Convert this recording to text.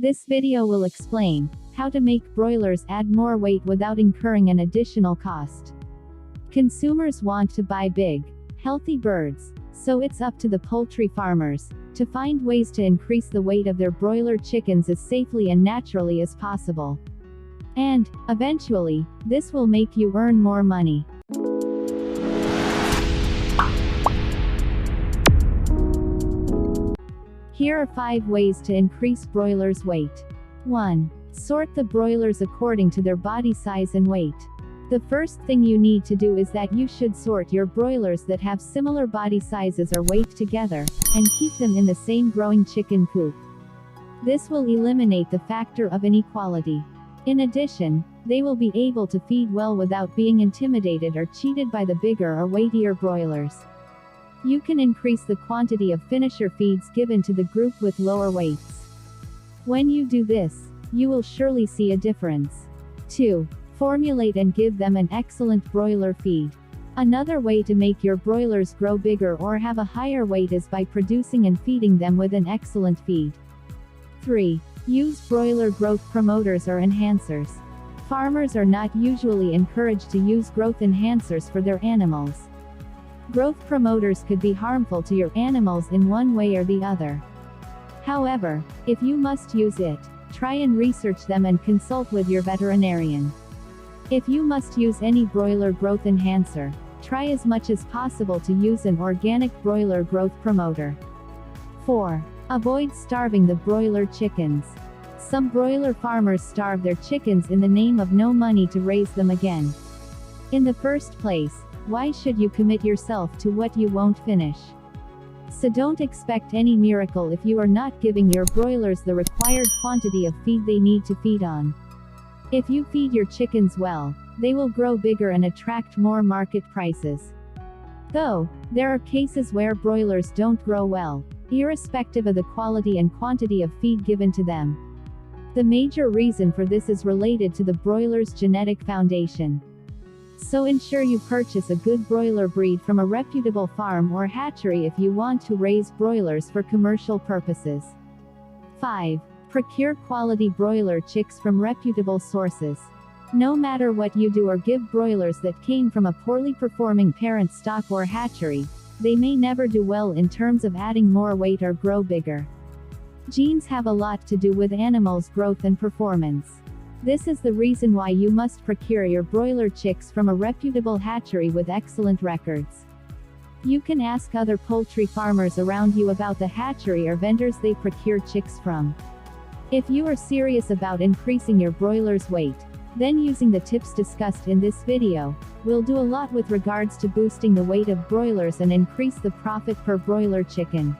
This video will explain how to make broilers add more weight without incurring an additional cost. Consumers want to buy big, healthy birds, so it's up to the poultry farmers to find ways to increase the weight of their broiler chickens as safely and naturally as possible. And, eventually, this will make you earn more money. Here are 5 ways to increase broilers' weight. 1. Sort the broilers according to their body size and weight. The first thing you need to do is that you should sort your broilers that have similar body sizes or weight together, and keep them in the same growing chicken coop. This will eliminate the factor of inequality. In addition, they will be able to feed well without being intimidated or cheated by the bigger or weightier broilers. You can increase the quantity of finisher feeds given to the group with lower weights. When you do this, you will surely see a difference. 2. Formulate and give them an excellent broiler feed. Another way to make your broilers grow bigger or have a higher weight is by producing and feeding them with an excellent feed. 3. Use broiler growth promoters or enhancers. Farmers are not usually encouraged to use growth enhancers for their animals. Growth promoters could be harmful to your animals in one way or the other. However, if you must use it, try and research them and consult with your veterinarian. If you must use any broiler growth enhancer, try as much as possible to use an organic broiler growth promoter. 4. Avoid starving the broiler chickens. Some broiler farmers starve their chickens in the name of no money to raise them again. In the first place, why should you commit yourself to what you won't finish? So don't expect any miracle if you are not giving your broilers the required quantity of feed they need to feed on. If you feed your chickens well, they will grow bigger and attract more market prices. Though, there are cases where broilers don't grow well, irrespective of the quality and quantity of feed given to them. The major reason for this is related to the broiler's genetic foundation. So ensure you purchase a good broiler breed from a reputable farm or hatchery if you want to raise broilers for commercial purposes. 5. Procure quality broiler chicks from reputable sources. No matter what you do or give broilers that came from a poorly performing parent stock or hatchery, they may never do well in terms of adding more weight or grow bigger. Genes have a lot to do with animals' growth and performance. This is the reason why you must procure your broiler chicks from a reputable hatchery with excellent records. You can ask other poultry farmers around you about the hatchery or vendors they procure chicks from. If you are serious about increasing your broiler's weight, then using the tips discussed in this video will do a lot with regards to boosting the weight of broilers and increase the profit per broiler chicken.